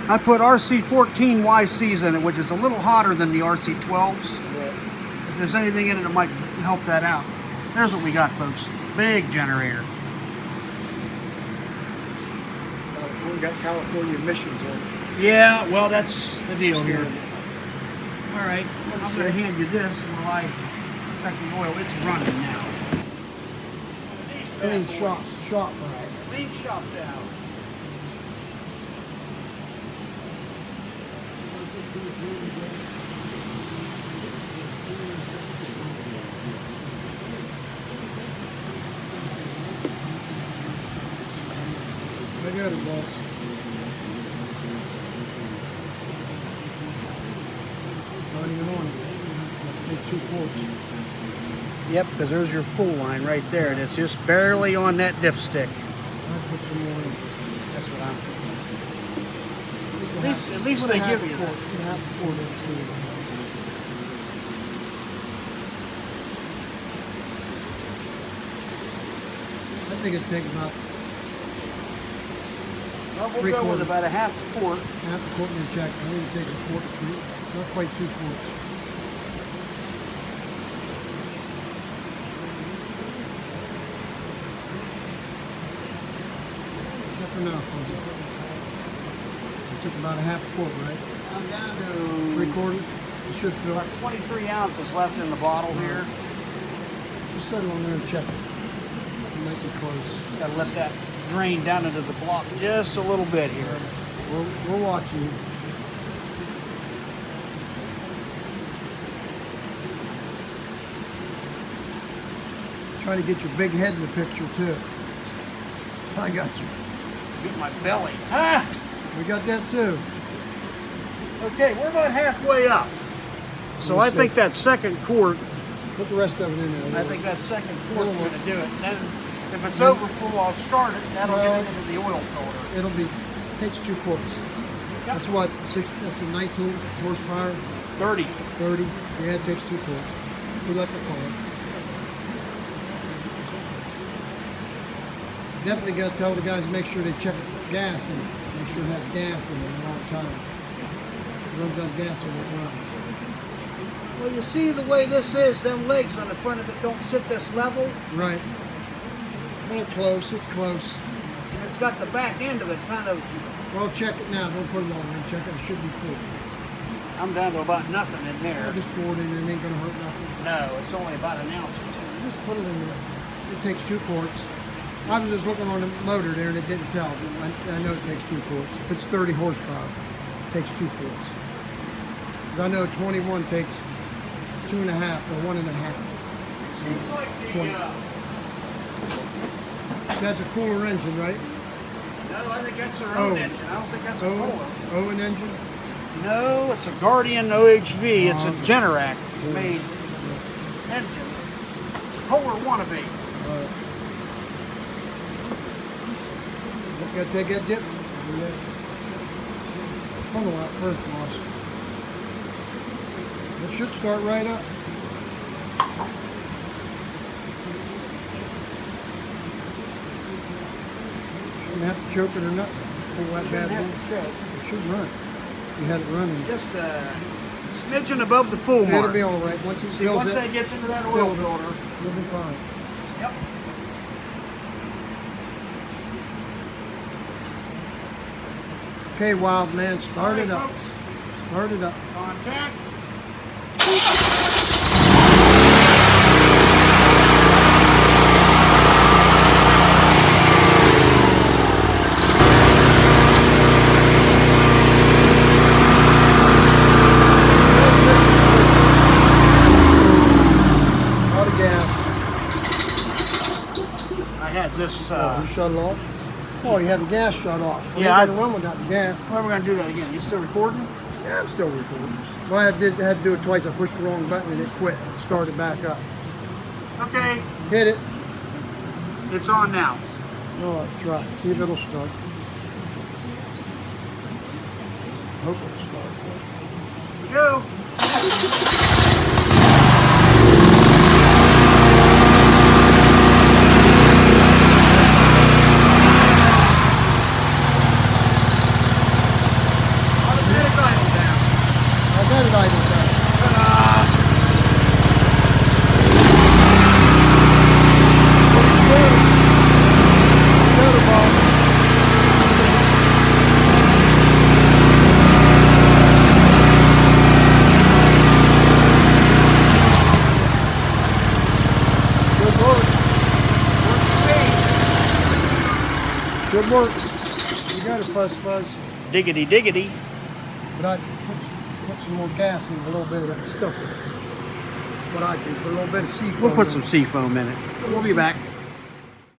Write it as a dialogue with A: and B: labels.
A: I put RC14YCs in it, which is a little hotter than the RC12s.
B: Yeah.
A: If there's anything in it that might help that out. There's what we got, folks. Big generator.
B: We got California emissions in.
A: Yeah, well, that's the deal here.
B: Scared.
A: All right, I'm going to hand you this while I check the oil. It's running now.
B: Clean shop right.
A: Clean shop down.
B: I got it, boss. Not even on it. Let's take 2 quarts.
A: Yep, because there's your full line right there, and it's just barely on that dipstick.
B: I'll put some more in.
A: That's what I'm thinking. At least
B: Put a
A: they
B: half
A: give
B: a
A: you
B: quart,
A: that.
B: put a half a quart in, see. I think it'd take about
A: Well, we'll
B: 3
A: go with
B: quarters.
A: about a half a quart.
B: half a quart and check. I think it'd take a quart, not quite 2 quarts. Just enough, was it? It took about a half a quart, right?
A: I'm down to
B: 3/4. It should fill.
A: about 23 ounces left in the bottle here.
B: Just settle on there and check it. It might be close.
A: Got to let that drain down into the block just a little bit here.
B: We're watching you. Try to get your big head in the picture too. I got you.
A: Get my belly. Ah!
B: We got that too.
A: Okay, we're about halfway up. So I think that second quart,
B: Put the rest of it in there.
A: I think that second quart's going to do it. And then if it's over full, I'll start it. That'll get it into the oil filter.
B: It'll be, takes 2 quarts.
A: Yep.
B: That's what, that's a 19 horsepower,
A: 30.
B: 30. Yeah, it takes 2 quarts. We like the car. Definitely got to tell the guys to make sure they check gas and make sure it has gas in it all the time. If it runs out of gas, it won't run.
A: Well, you see the way this is, them legs on the front of it don't sit this level.
B: Right. A little close, it's close.
A: And it's got the back end of it kind of,
B: Well, check it now. Don't put it on there. Check it. It should be full.
A: I'm down to about nothing in there.
B: I'll just pour it in there. It ain't going to hurt nothing.
A: No, it's only about an ounce or two.
B: Just put it in there. It takes 2 quarts. I was just looking on the motor there and it didn't tell. I know it takes 2 quarts. If it's 30 horsepower, it takes 2 quarts. Because I know 21 takes 2.5 or 1.5.
A: Seems like
B: That's a cooler engine, right?
A: No, I think that's their own engine. I don't think that's a Kohler.
B: Owen engine?
A: No, it's a Guardian OHV. It's a
B: Okay.
A: Generac made engine. It's a Kohler wannabe.
B: You gotta take that dip. Funnel out first, boss. It should start right up. Shouldn't have to choke it or nothing. Pull that bad boy. It should run. You had it running.
A: Just a smidgen above the full mark.
B: It'll be all right. Once it
A: See,
B: fills
A: once
B: it,
A: that gets into that oil
B: fills it.
A: filter.
B: You'll be fine.
A: Yep.
B: Okay, wild man, start it up.
A: Folks,
B: Start it up.
A: contact.
B: Out of gas.
A: I had this.
B: You shut it off? Oh, you had the gas shut off. Well,
A: Yeah,
B: you gotta run without the gas.
A: Well, we're going to do that again. You still recording?
B: Yeah, I'm still recording. Well, I had to do it twice. I pushed the wrong button and it quit. It started back up.
A: Okay,
B: Hit it.
A: it's on now.
B: All right, try it. See if it'll start. Hope it'll start.
A: Here we go.
B: Good work. You got it, Fuzz.
A: Diggity, diggity.
B: But I put some more gas in a little bit of that stuff. What I do, put a little bit of seafoam.
A: We'll put
B: in.
A: some seafoam in it. We'll be back.